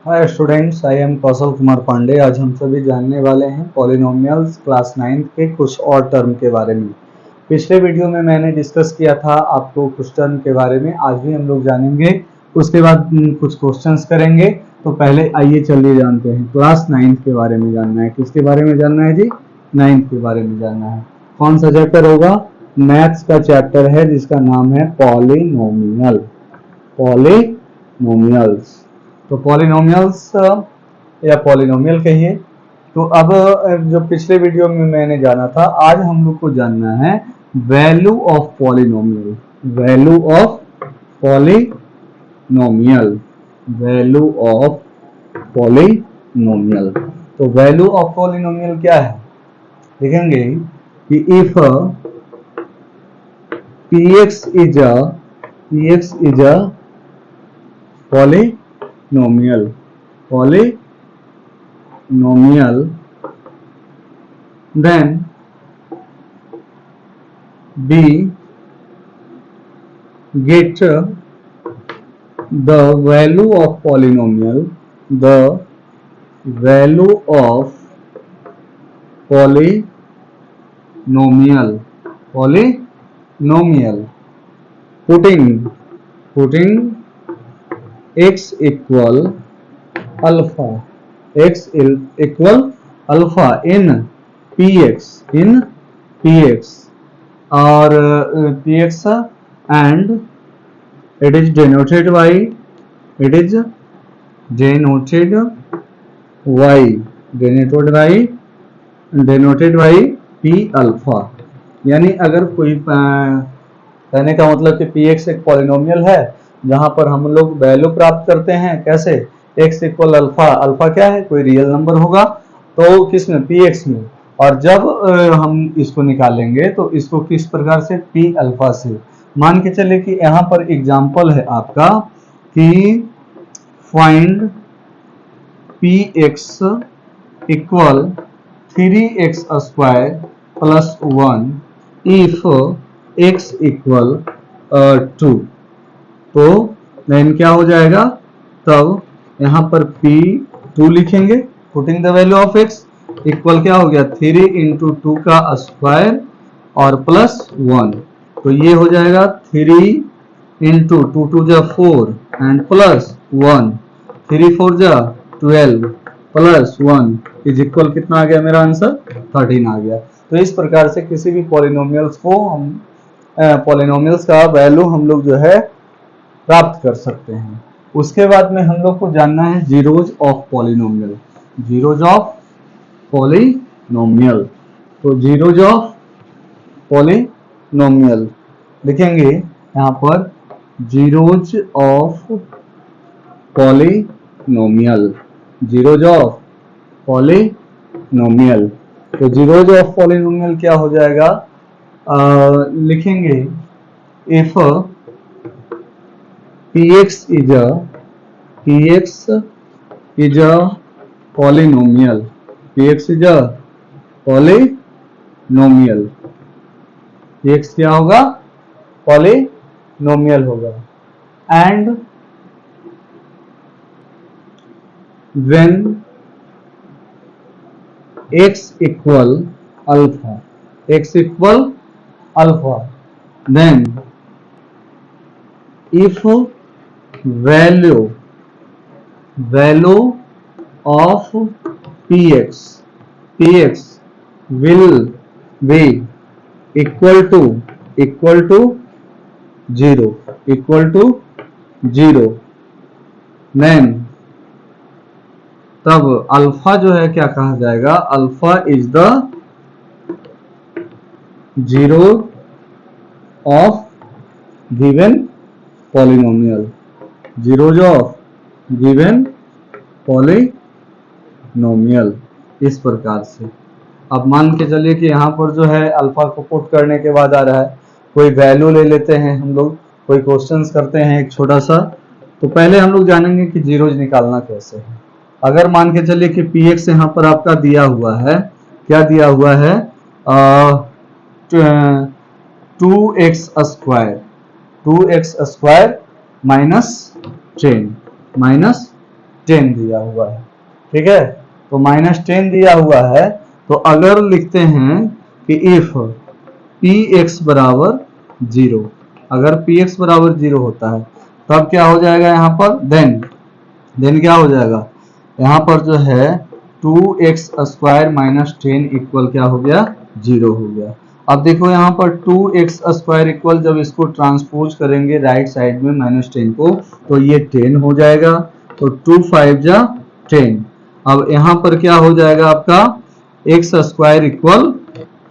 Hi students, I am Kaushal Kumar Pandey. आज हम सभी जानने वाले हैं पॉलिनोमियल्स क्लास 9 के कुछ और टर्म के बारे में। पिछले वीडियो में मैंने डिस्कस किया था आपको कुछ टर्म के बारे में, आज भी हम लोग जानेंगे। उसके बाद कुछ क्वेश्चंस करेंगे। तो पहले आइए चलिए जानते हैं क्लास 9 के बारे में जानना है। किसके बारे में जानना है जी? 9 के बारे में जानना है। कौन सा चैप्टर होगा? मैथ्स का चैप्टर है जिसका नाम है पॉलिनोमियल। पॉलिनोमियल्स। तो पॉलिनोमियल्स या पॉलिनोमियल कहिए। तो अब जो पिछले वीडियो में मैंने जाना था, आज हम लोग को जानना है value of polynomial. Value of polynomial. Value of polynomial. तो वैल्यू ऑफ पॉलिनोमियल क्या है? देखेंगे कि if px is a polynomial then we get the value of polynomial putting x equal alpha in px or px and it is denoted by p alpha. यानी अगर कोई कहने का मतलब कि px एक पॉलिनोमियल है जहां पर हम लोग वैल्यू प्राप्त करते हैं। कैसे? x equal alpha. अल्फा क्या है? कोई रियल नंबर होगा तो किसमें? px में। और जब हम इसको निकालेंगे तो इसको किस प्रकार से? p अल्फा से। मान के चले कि यहाँ पर एग्जाम्पल है आपका कि find px equal 3x square plus 1 if x equal 2। तो देन क्या हो जाएगा? तब यहाँ पर p2 लिखेंगे, putting the value of x equal क्या हो गया? 3 इंटू 2 का स्क्वायर और प्लस 1। तो ये हो जाएगा 3 इंटू 2 टू जा 4 एंड प्लस 1, 3 4 जा 12 प्लस 1 इज इक्वल कितना आ गया? मेरा आंसर 13 आ गया। तो इस प्रकार से किसी भी पॉलिनोमियल्स को हम पॉलिनोमियल्स का वैल्यू हम लोग जो है प्राप्त कर सकते हैं। उसके बाद में हम लोग को जानना है zeros of polynomial. Zeros of polynomial. तो जीरोज ऑफ पॉलिनोमियल लिखेंगे यहाँ पर zeros of polynomial. Zeros of polynomial. तो जीरोज ऑफ पॉलिनोमियल क्या हो जाएगा? लिखेंगे if px is a polynomial। px is a polynomial। px क्या होगा? पॉलिनोमियल होगा। And when x equal alpha then if value of px will be equal to 0 then तब alpha जो है क्या कहा जाएगा? Alpha is the zero of given polynomial. Zeros of given polynomial. इस प्रकार से अब मान के चलिए कि यहाँ पर जो है अल्फा को पुट करने के बाद आ रहा है, कोई वैल्यू ले लेते हैं हम लोग, कोई क्वेश्चंस करते हैं एक छोटा सा। तो पहले हम लोग जानेंगे कि जीरोज निकालना कैसे है। अगर मान के चलिए कि px यहाँ पर आपका दिया हुआ है, क्या दिया हुआ है? 2x स्क्वायर माइनस 10 10 दिया हुआ है, ठीक है। तो -10 दिया हुआ है, तो अगर लिखते हैं कि इफ px बराबर 0, अगर px बराबर 0 होता है तब क्या हो जाएगा यहाँ पर, देन क्या हो जाएगा यहाँ पर जो है 2x² माइनस 10 इक्वल क्या हो गया, 0 हो गया। अब देखो यहाँ पर 2x² इक्वल, जब इसको ट्रांसपोज करेंगे राइट साइड में -10 को, तो ये 10 हो जाएगा। तो 2 5 जा 10। अब यहाँ पर क्या हो जाएगा आपका x² इक्वल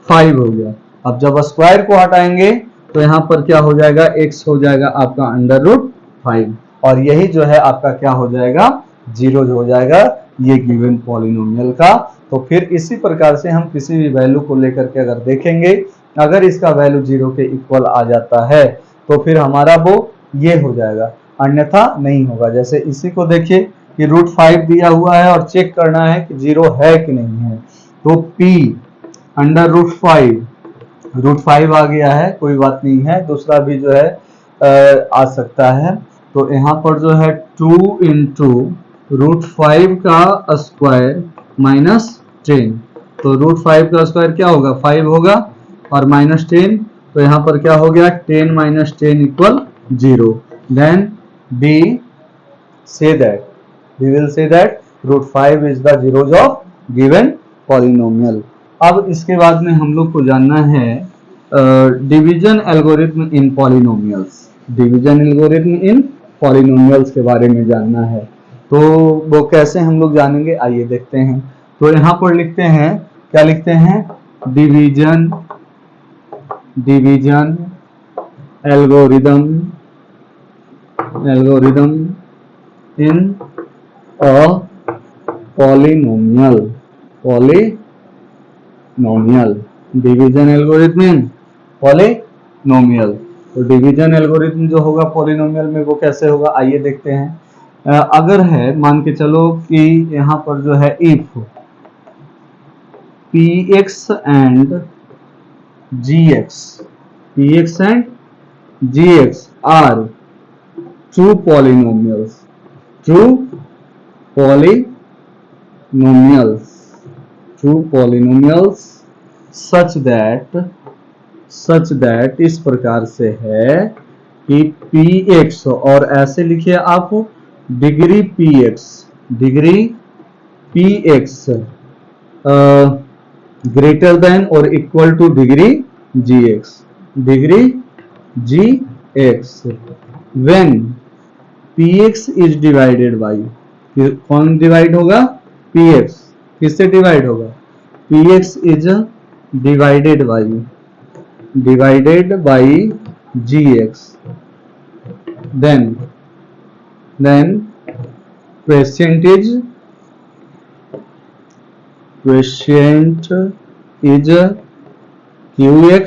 5 हो गया। अब जब स्क्वायर को हटाएंगे तो यहाँ पर क्या हो जाएगा, x हो जाएगा आपका √5, और यही जो है आपका क्या हो जाएगा, 0 हो जाएगा ये गिवन पॉलिनोमियल का। तो फिर इसी प्रकार से हम किसी भी वैल्यू को लेकर के अगर देखेंगे, अगर इसका वैल्यू 0 के इक्वल आ जाता है तो फिर हमारा वो ये हो जाएगा, अन्यथा नहीं होगा। जैसे इसी को देखिए कि √5 दिया हुआ है और चेक करना है कि 0 है कि नहीं है, तो p अंडर √5 आ गया है, कोई बात नहीं है, दूसरा भी जो है आ सकता है। तो यहाँ पर जो है 2 इंटू √5 का स्क्वायर माइनस 10, तो √5 का स्क्वायर क्या होगा, 5 होगा, और -10, तो यहाँ पर क्या हो गया, 10 minus 10 equal 0। Then we will say that √5 is the zeros of given polynomial। अब इसके बाद में हम लोग को जानना है डिवीजन एल्गोरिथम इन पॉलिनोमियल्स, डिवीजन एल्गोरिथम इन पॉलिनोमियल्स के बारे में जानना है। तो वो कैसे हम लोग जानेंगे, आइए देखते हैं। तो यहाँ पर लिखते हैं, क्या लिखते हैं, division algorithm in a polynomial, division algorithm in polynomial. तो डिवीजन एल्गोरिथम जो होगा पॉलिनोमियल में वो कैसे होगा, आइए देखते हैं। अगर है, मान के चलो कि यहाँ पर जो है if px and gx are true polynomials such that इस प्रकार से है कि px, और ऐसे लिखिए आप डिग्री px ग्रेटर देन और equal two degree gx when px is divided by, कौन डिवाइड होगा, px, किससे डिवाइड होगा, px is divided by gx, then quotient is qx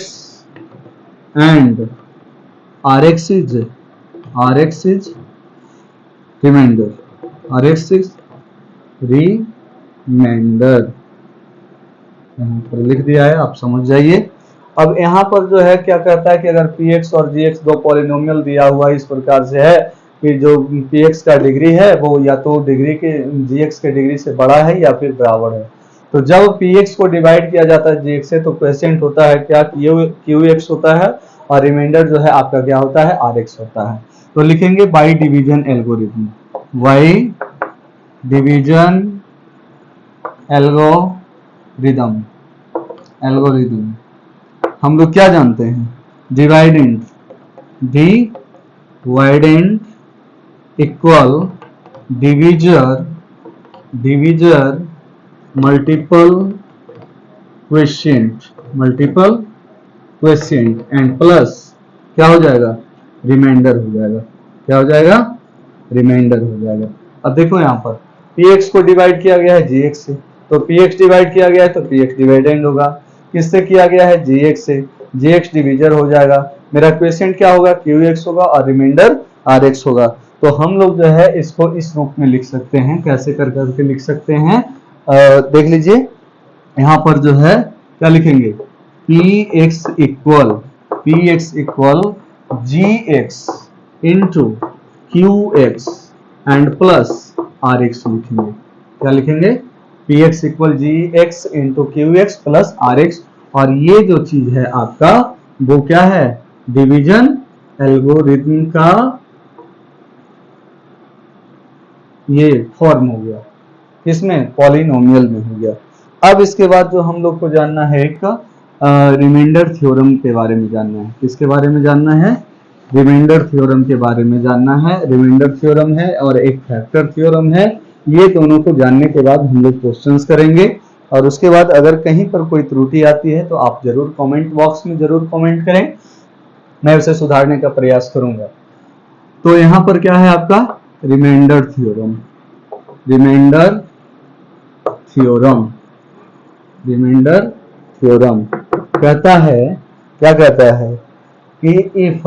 and rx is remainder, यहाँ पर लिख दिया है, आप समझ जाइए। अब यहाँ पर जो है क्या कहता है कि अगर px और gx दो पॉलिनोमियल दिया हुआ इस प्रकार से है कि जो px का डिग्री है वो या तो डिग्री के gx के डिग्री से बड़ा है या फिर बराबर है, तो जब px को डिवाइड किया जाता है gx से तो क्वोशिएंट होता है क्या, qx होता है, और रिमाइंडर जो है आपका क्या होता है, rx होता है। तो लिखेंगे बाई डिवीजन एल्गोरिथम, एल्गोरिथम हम लोग क्या जानते हैं, dividend equal divisor multiple quotient and plus क्या हो जाएगा, रिमाइंडर हो जाएगा, क्या हो जाएगा, रिमाइंडर हो जाएगा। अब देखो यहाँ पर px को डिवाइड किया गया है gx से, तो px डिवाइड किया गया है तो px डिवाइडेंड होगा, किससे किया गया है, gx से, gx डिवीजर हो जाएगा, मेरा क्वोशिएंट क्या होगा, qx होगा, और रिमाइंडर rx होगा। तो हम लोग जो है इसको इस रूप में लिख सकते हैं, कैसे कर करके लिख सकते हैं, देख लीजिए यहाँ पर जो है क्या लिखेंगे, px equal gx into qx and plus r x लिखेंगे। क्या लिखेंगे? P x equal g x into q x plus r x. और ये जो चीज है आपका वो क्या है? डिवीजन एल्गोरिथम का ये फॉर्म हो गया। किसमें? पॉलिनोमियल में हो गया। अब इसके बाद जो हम लोग को जानना है एक रिमाइंडर थ्योरम के बारे में जानना है। किसके बारे में जानना है? रिमाइंडर थ्योरम के बारे में जानना है। रिमाइंडर थ्योरम है और एक फैक्टर थ्योरम है। ये दोनों को जानने के बाद हम लोग क्वेश्चंस करेंगे और उसके बाद अगर कहीं पर कोई त्रुटि आती है तो आप जरूर कमेंट बॉक्स में जरूर कमेंट करें, मैं उसे सुधारने का प्रयास करूंगा। तो यहाँ पर क्या है आपका? Remainder theorem. Remainder theorem, remainder theorem कहता है, क्या कहता है कि if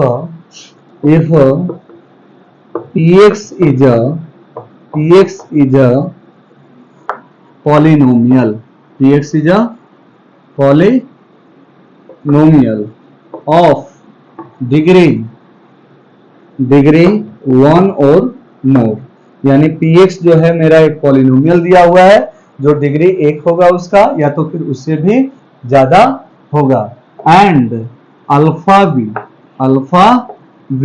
px is a polynomial, px is a polynomial of degree 1 और more, यानी px जो है मेरा एक पॉलिनोमियल दिया हुआ है जो डिग्री 1 होगा उसका, या तो फिर उससे भी ज्यादा होगा। And alpha v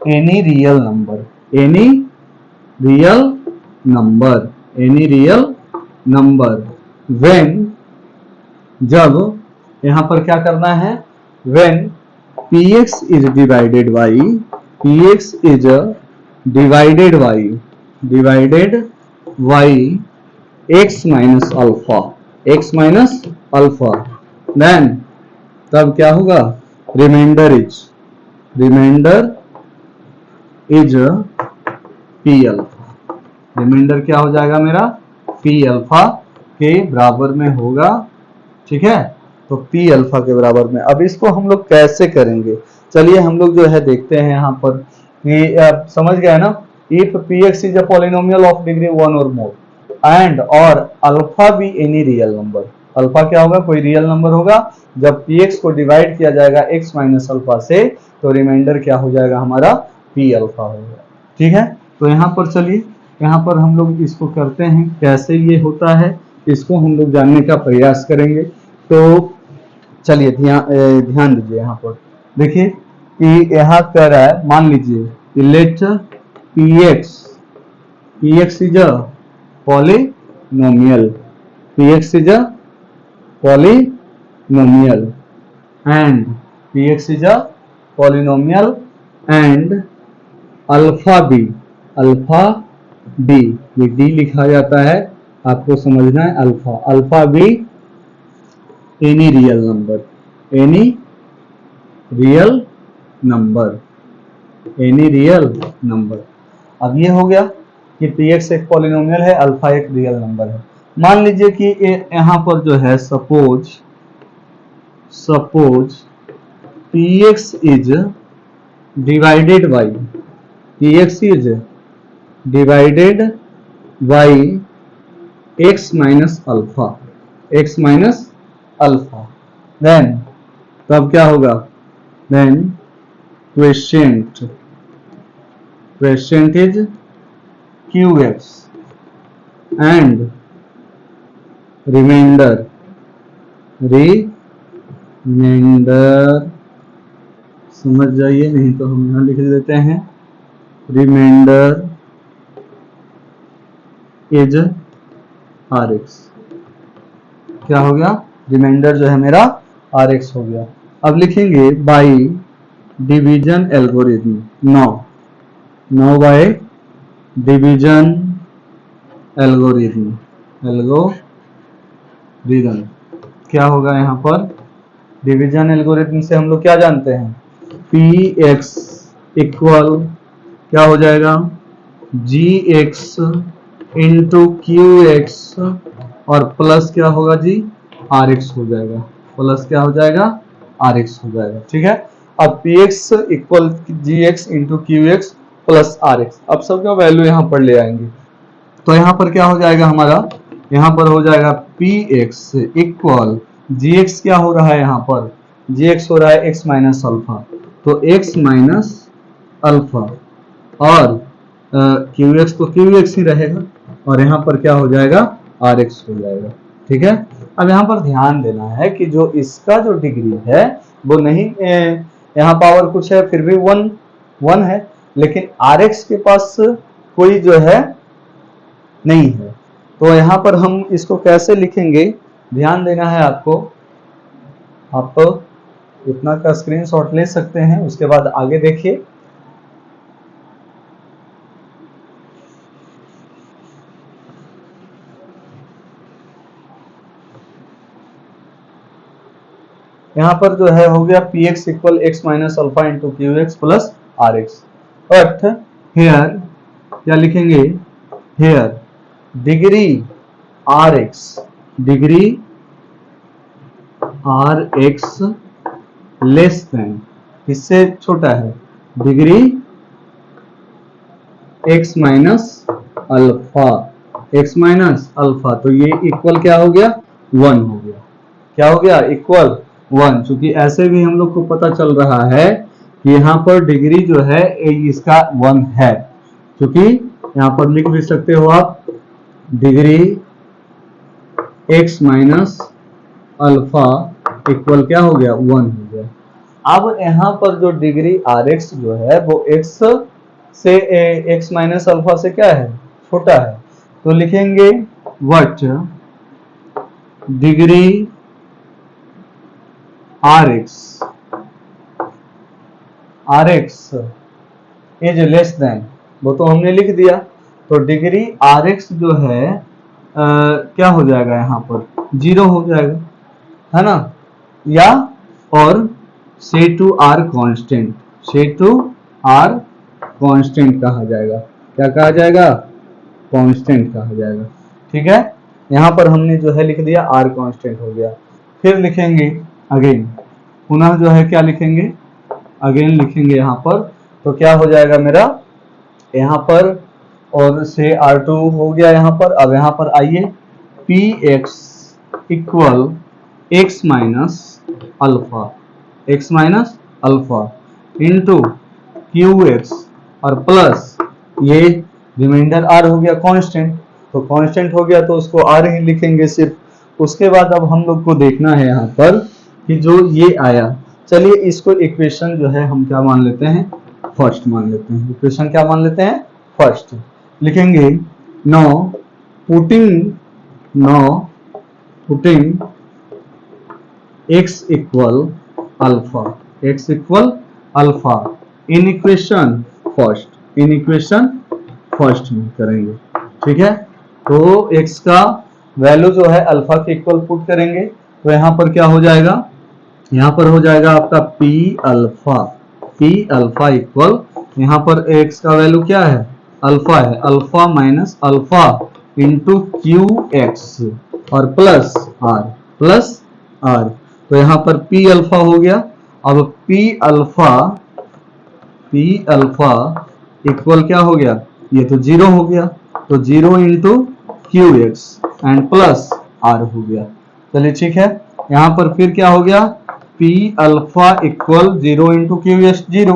any real number when, जब यहां पर क्या करना है? When px is divided by x minus alpha, then तब क्या होगा? Remainder is p alpha. Remainder क्या हो जाएगा मेरा? पी अल्फा के बराबर में होगा। ठीक है, तो पी अल्फा के बराबर में। अब इसको हम लोग कैसे करेंगे? चलिए हम लोग जो है देखते हैं यहाँ पर। ये समझ गए ना? If P x is a polynomial of degree 1 और मोर एंड और अल्फा भी एनी रियल नंबर। अल्फा क्या होगा? कोई रियल नंबर होगा। जब px को डिवाइड किया जाएगा x माइनस अल्फा से तो रिमाइंडर क्या हो जाएगा हमारा? p अल्फा होगा। ठीक है, तो यहाँ पर चलिए, यहाँ पर हम लोग इसको करते हैं। कैसे ये होता है इसको हम लोग जानने का प्रयास करेंगे। तो चलिए ध्यान दीजिए। यहाँ पर देखिए कि यहाँ कह रहा है, मान लीजिए कि let px is a polynomial, px is a polynomial and px is a polynomial and alpha b, ये d लिखा जाता है, आपको समझना है। Alpha b any real number. अब ये हो गया कि px एक पॉलिनोमियल है, अल्फा एक रियल नंबर है। मान लीजिए कि यहाँ पर जो है suppose px is divided by x minus alpha, then तब क्या होगा? Then question is qx and remainder समझ जाइए, नहीं तो हम यहां लिख देते हैं। Remainder is r x. क्या हो गया? रिमाइंडर जो है मेरा आर एक्स हो गया। अब लिखेंगे by division algorithm. Now by division algorithm क्या होगा? यहाँ पर डिवीजन एल्गोरिथम से हम लोग क्या जानते हैं? px इक्वल क्या हो जाएगा? gx इंटू qx और प्लस क्या होगा जी? rx हो जाएगा। प्लस क्या हो जाएगा? rx हो जाएगा। ठीक है, अब px equal gx into qx plus rx। अब सबका वैल्यू यहाँ पर ले आएंगे तो यहाँ पर क्या हो जाएगा हमारा? यहाँ पर हो जाएगा px इक्वल gx क्या हो रहा है? यहाँ पर gx हो रहा है x माइनस अल्फा, तो x माइनस अल्फा और क्यू एक्स तो क्यू एक्स ही रहेगा और यहाँ पर क्या हो जाएगा, आर एक्स हो जाएगा। ठीक है, अब यहाँ पर ध्यान देना है कि जो इसका जो डिग्री है वो नहीं, यहाँ पावर कुछ है फिर भी वन है, लेकिन आर एक्स के पास कोई जो है नहीं है। तो यहाँ पर हम इसको कैसे लिखेंगे, ध्यान देना है आपको। आप इतना का स्क्रीनशॉट ले सकते हैं, उसके बाद आगे देखिए। यहाँ पर जो है हो गया p x equal x minus alpha into q x plus r x. But here क्या लिखेंगे, here degree r x, degree r x less than, इससे छोटा है, degree x minus alpha, x minus alpha, तो ये इक्वल क्या हो गया, वन हो गया। क्या हो गया, इक्वल वन। चूंकि ऐसे भी हम लोग को पता चल रहा है कि यहाँ पर डिग्री जो है इसका वन है, क्योंकि यहाँ पर लिख भी सकते हो आप degree x minus alpha equal क्या हो गया, वन हो गया। अब यहाँ पर जो डिग्री आर एक्स जो है वो एक्स से एक्स माइनस अल्फा से क्या है, छोटा है, तो लिखेंगे what degree r x is less than, वो तो हमने लिख दिया। तो डिग्री आर एक्स जो है क्या हो जाएगा, यहाँ पर जीरो हो जाएगा, है ना, या और से टू आर कांस्टेंट, से टू आर कांस्टेंट कहा जाएगा। क्या कहा जाएगा, कांस्टेंट कहा जाएगा। ठीक है, यहाँ पर हमने जो है लिख दिया आर कांस्टेंट हो गया। फिर लिखेंगे अगेन, पुनः जो है क्या लिखेंगे, अगेन लिखेंगे यहाँ पर, तो क्या हो जाएगा मेरा, यहाँ पर और से आर टू हो गया यहाँ पर। अब यहाँ पर आइए, P x equal x minus alpha, x minus alpha into q x और प्लस ये रिमाइंडर आर हो गया कांस्टेंट, तो कांस्टेंट हो गया तो उसको आर ही लिखेंगे सिर्फ। उसके बाद अब हम लोग को देखना है यहाँ पर कि जो ये आया, चलिए इसको इक्वेशन जो है हम क्या मान लेते हैं, फर्स्ट मान लेते हैं। इक्वेशन क्या मान लेते हैं, फर्स्ट लिखेंगे। Know putting x equal alpha, x equal alpha in equation first, in equation first में करेंगे। ठीक है, तो x का वैल्यू जो है अल्फा के इक्वल पुट करेंगे, तो यहाँ पर क्या हो जाएगा, यहाँ पर हो जाएगा आपका p अल्फा इक्वल, यहाँ पर x का वैल्यू क्या है, अल्फा है, alpha minus alpha into q x और प्लस आर, तो यहाँ पर p अल्फा हो गया। अब p अल्फा इक्वल क्या हो गया, ये तो जीरो हो गया, तो zero into q x and plus r हो गया। चलिए ठीक है, यहाँ पर फिर क्या हो गया, p alpha equal zero into q x zero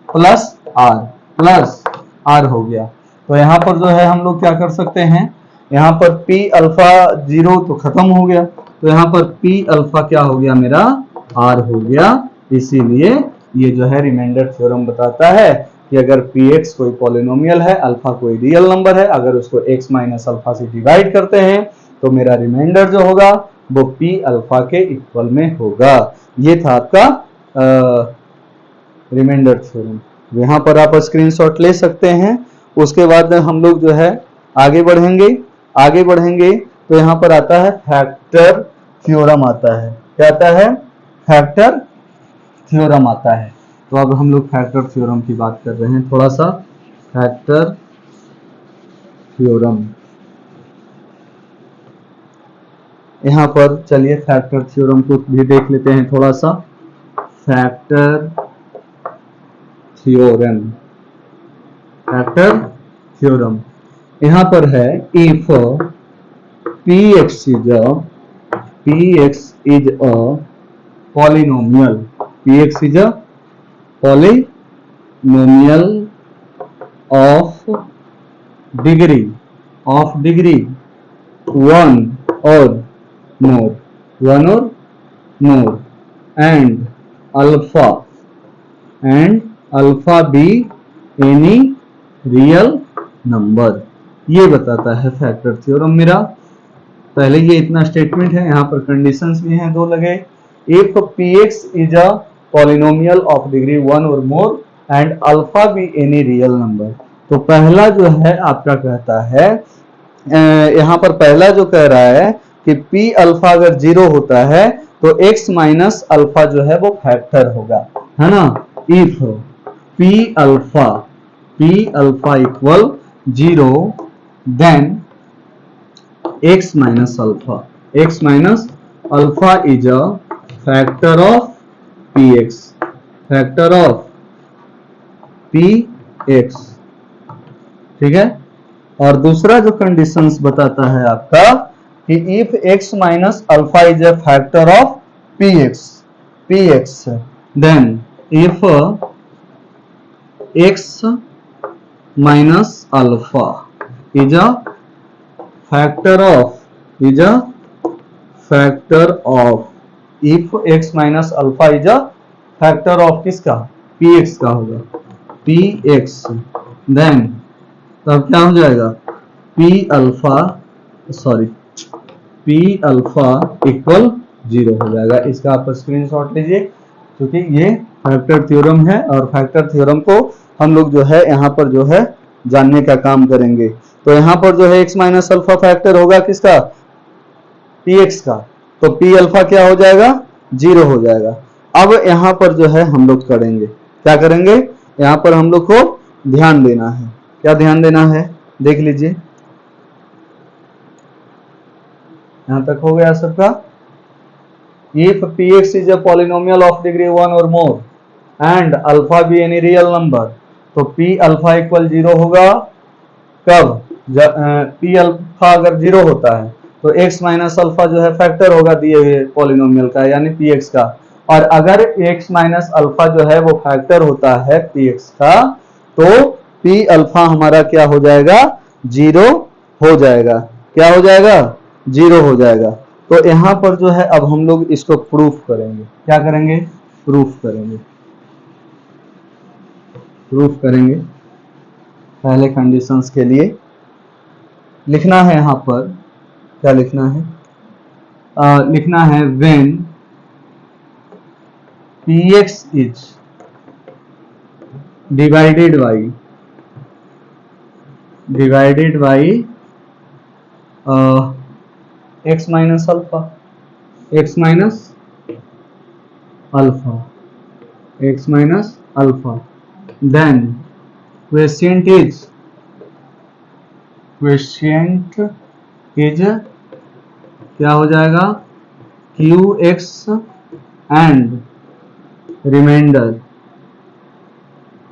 plus r हो गया। तो यहाँ पर जो है हम लोग क्या कर सकते हैं, यहाँ पर p अल्फा जीरो तो खत्म हो गया, तो यहाँ पर p अल्फा क्या हो गया मेरा, r हो गया। इसीलिए ये जो है रिमाइंडर थ्योरम बताता है कि अगर px कोई पॉलिनोमियल है, अल्फा कोई रियल नंबर है, अगर उसको x माइनस अल्फा से डिवाइड करते हैं तो मेरा रिमाइंडर जो होगा वो p अल्फा के इक्वल में होगा। ये था आपका रिमाइंडर थ्योरम, यहाँ पर आप स्क्रीनशॉट ले सकते हैं। उसके बाद हम लोग जो है आगे बढ़ेंगे तो यहाँ पर आता है फैक्टर थ्योरम आता है। क्या आता है, फैक्टर थ्योरम आता है। तो अब हम लोग फैक्टर थ्योरम की बात कर रहे हैं, थोड़ा सा फैक्टर थ्योरम यहाँ पर, चलिए फैक्टर थ्योरम को भी देख लेते हैं थोड़ा सा। फैक्टर थ्योरम यहाँ पर है, if px is a polynomial, px is a polynomial of degree one or more and alpha be any real number, ये बताता है फैक्टर थ्योरम मेरा। पहले ये इतना स्टेटमेंट है, यहाँ पर कंडीशंस भी हैं दो लगे। If px is a polynomial of degree one or more and alpha be any real number. तो पहला जो है आपका कहता है, यहाँ पर पहला जो कह रहा है कि p अल्फा अगर जीरो होता है तो x माइनस अल्फा जो है वो फैक्टर होगा, है ना। If p alpha equal zero then x minus alpha is a factor of px, ठीक है। और दूसरा जो कंडीशंस बताता है आपका कि if x minus alpha is a factor of px then if x minus alpha is a factor of if x minus alpha is a factor of किसका, px का होगा, px then तब क्या हो जाएगा, p अल्फा इक्वल जीरो हो जाएगा। इसका आप स्क्रीनशॉट लीजिए, क्योंकि ये फैक्टर थ्योरम है और फैक्टर थ्योरम को हम लोग जो है यहाँ पर जो है जानने का काम करेंगे। तो यहाँ पर जो है x माइनस अल्फा फैक्टर होगा किसका, px का, तो p अल्फा क्या हो जाएगा, जीरो हो जाएगा। अब यहाँ पर जो है हम लोग करेंगे, क्या करेंगे, यहाँ पर हम लोग को ध्यान देना है। क्या ध्यान देना है, देख लीजिए, यहाँ तक हो गया सबका। If px is a polynomial of degree one or more and alpha be any real number, तो p अल्फा इक्वल जीरो होगा कब, p अल्फा अगर जीरो होता है तो x माइनस अल्फा जो है फैक्टर होगा दिए हुए पॉलिनोमियल का, यानी px का। और अगर x माइनस अल्फा जो है वो फैक्टर होता है px का, तो p अल्फा हमारा क्या हो जाएगा, जीरो हो जाएगा। क्या हो जाएगा, जीरो हो जाएगा। तो यहाँ पर जो है अब हम लोग इसको प्रूफ करेंगे। क्या करेंगे, प्रूफ करेंगे। पहले कंडीशंस के लिए लिखना है, यहाँ पर क्या लिखना है, लिखना है when px is divided by x minus alpha then quotient is क्या हो जाएगा, qx एंड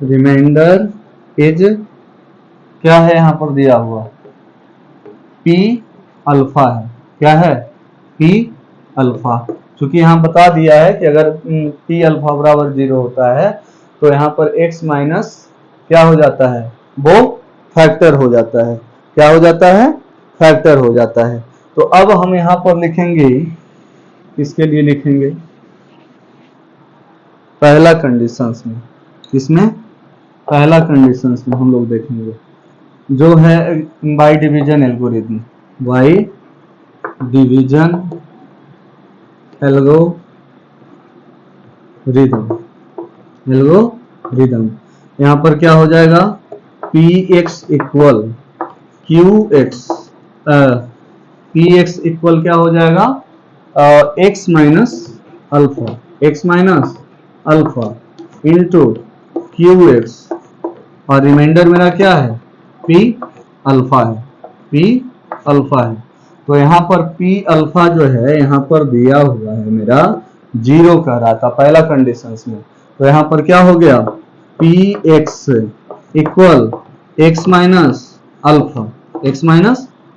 रिमाइंडर इज क्या है, यहाँ पर दिया हुआ p अल्फा है। क्या है, p अल्फा। चूंकि यहाँ बता दिया है कि अगर p अल्फा बराबर जीरो होता है तो यहाँ पर x माइनस क्या हो जाता है, वो फैक्टर हो जाता है। क्या हो जाता है, फैक्टर हो जाता है। तो अब हम यहाँ पर लिखेंगे, किसके लिए लिखेंगे, पहला कंडीशंस में, किसमें, पहला कंडीशंस में हम लोग देखेंगे जो है by division algorithm, by division algorithm. यहाँ पर क्या हो जाएगा, px equal qx, px equal क्या हो जाएगा, x minus alpha into qx, और रिमाइंडर मेरा क्या है, p अल्फा है। तो यहाँ पर p अल्फा जो है यहाँ पर दिया हुआ है मेरा जीरो कह रहा था पहला कंडीशंस में। तो यहाँ पर क्या हो गया, px equal x minus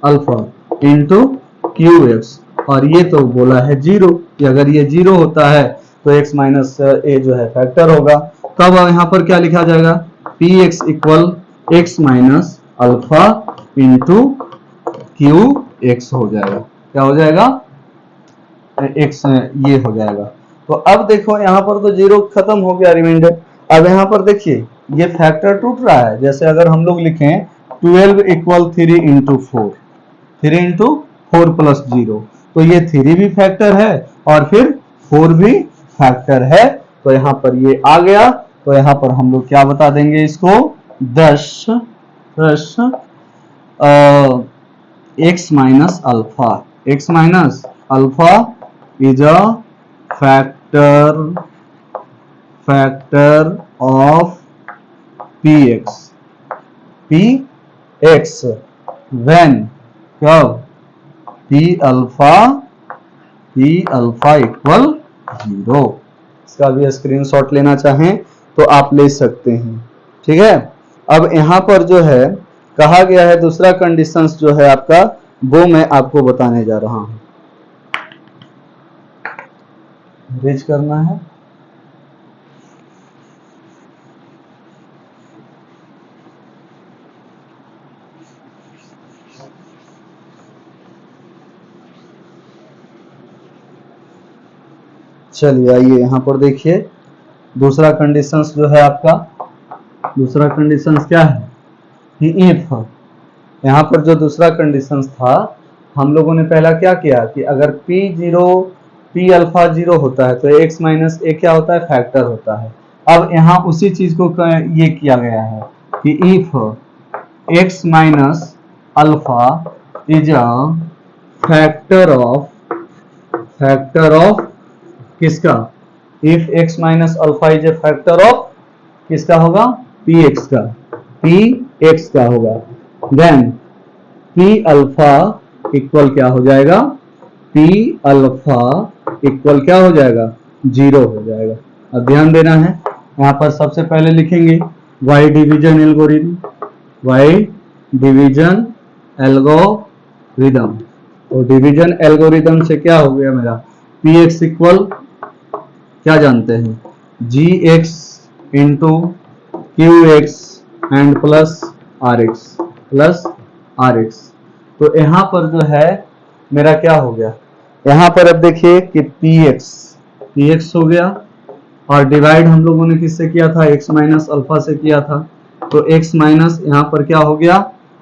alpha into qx, और ये तो बोला है जीरो, कि अगर ये जीरो होता है तो x माइनस ए जो है फैक्टर होगा। तब यहाँ पर क्या लिखा जाएगा, px equal x minus alpha into q x हो जाएगा। क्या हो जाएगा? एक्स ये हो जाएगा। तो अब देखो यहाँ पर तो जीरो खत्म हो गया रिमाइंडर। अब यहाँ पर देखिए ये फैक्टर टूट रहा है। जैसे अगर हम लोग लिखें 12 इक्वल 3 इंटू 4, 3 इंटू 4 प्लस 0, तो ये 3 भी फैक्टर है और फिर 4 भी फैक्टर है। तो यहाँ पर ये आ गया। तो यहाँ पर हम लोग क्या बता देंगे इसको? 10 x minus alpha, x minus alpha is a factor of px when कब p अल्फा इक्वल 0। इसका भी स्क्रीनशॉट लेना चाहें तो आप ले सकते हैं। ठीक है। अब यहाँ पर जो है कहा गया है दूसरा कंडीशंस जो है आपका, वो मैं आपको बताने जा रहा हूं। रीच करना है। चलिए आइए यहाँ पर देखिए दूसरा कंडीशंस जो है आपका, दूसरा कंडीशंस क्या है कि इफ, यहाँ पर जो दूसरा कंडीशंस था हम लोगों ने पहला क्या किया कि अगर p अल्फा 0 होता है तो x माइनस ए क्या होता है? फैक्टर होता है। अब यहाँ उसी चीज को ये किया गया है कि if x minus alpha is a factor of किसका? If x minus alpha is a factor of किसका होगा? px का होगा। देन p अल्फा इक्वल क्या हो जाएगा? p अल्फा इक्वल क्या हो जाएगा? 0 हो जाएगा। अब ध्यान देना है, यहाँ पर सबसे पहले लिखेंगे y डिवीजन एल्गोरिदम। तो डिवीजन एल्गोरिदम से क्या हो गया मेरा? px इक्वल क्या जानते हैं? gx into qx and plus rx। तो यहाँ पर जो है मेरा क्या हो गया? यहाँ पर अब देखिए कि px हो गया और डिवाइड हम लोगों ने किससे किया था? x माइनस अल्फा से किया था। तो x माइनस यहाँ पर क्या हो गया?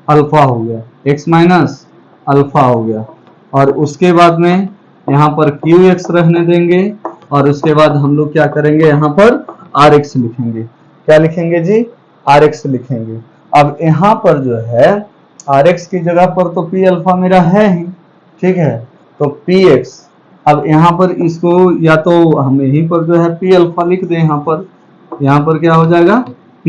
अल्फा हो गया, x माइनस अल्फा हो गया। और उसके बाद में यहाँ पर qx रहने देंगे और उसके बाद हम लोग क्या करेंगे? यहाँ पर rx लिखेंगे। क्या लिखेंगे जी? rx लिखेंगे। अब यहाँ पर जो है rx की जगह पर तो p अल्फा मेरा है ही, ठीक है। तो px, अब यहाँ पर इसको या तो हम यहीं पर जो है p अल्फा लिख दें, यहाँ पर क्या हो जाएगा? p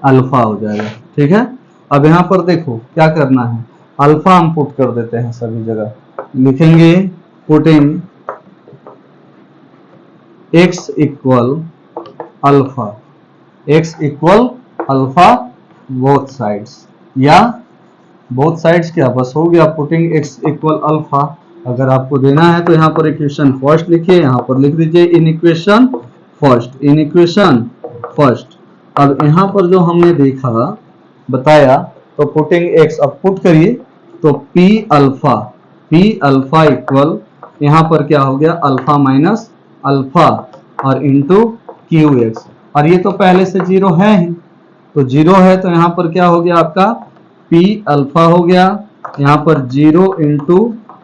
अल्फा हो जाएगा। ठीक है। अब यहाँ पर देखो क्या करना है, अल्फा हम पुट कर देते हैं सभी जगह। लिखेंगे putting x equal alpha both sides, या बोथ साइड्स क्या बस हो गया पुटिंग x इक्वल अल्फा। अगर आपको देना है तो यहाँ पर इक्वेशन फर्स्ट लिखिए, यहाँ पर लिख दीजिए इन इक्वेशन फर्स्ट। अब यहाँ पर जो हमने देखा बताया तो पुटिंग x, अब पुट करिए तो p अल्फा इक्वल यहाँ पर क्या हो गया? अल्फा माइनस अल्फा और इंटू qx। और ये तो पहले से 0 है ही, तो 0 है तो यहाँ पर क्या हो गया आपका? p अल्फा हो गया, यहाँ पर 0 इंटू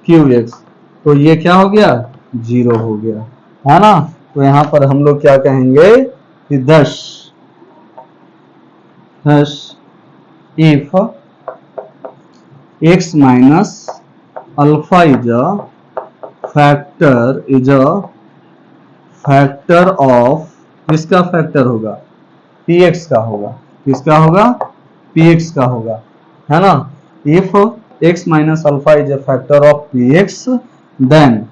qx, तो ये क्या हो गया? 0 हो गया, है ना। तो यहाँ पर हम लोग क्या कहेंगे कि 10 if x minus alpha is a factor of, किसका फैक्टर होगा? px का होगा। किसका होगा? px का होगा, है ना। If x minus alpha is a factor of px then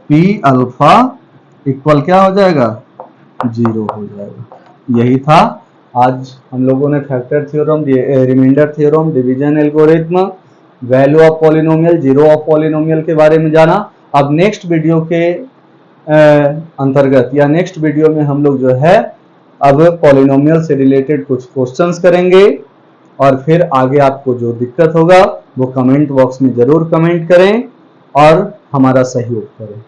p alpha equal क्या हो जाएगा? 0 हो जाएगा। यही था आज हम लोगों ने factor theorem, remainder theorem, division algorithm, value of polynomial, zero of polynomial के बारे में जाना। अब नेक्स्ट वीडियो के अंतर्गत या नेक्स्ट वीडियो में हम लोग जो है अब पॉलिनोमियल से रिलेटेड कुछ क्वेश्चंस करेंगे और फिर आगे आपको जो दिक्कत होगा वो कमेंट बॉक्स में जरूर कमेंट करें और हमारा सहयोग करें।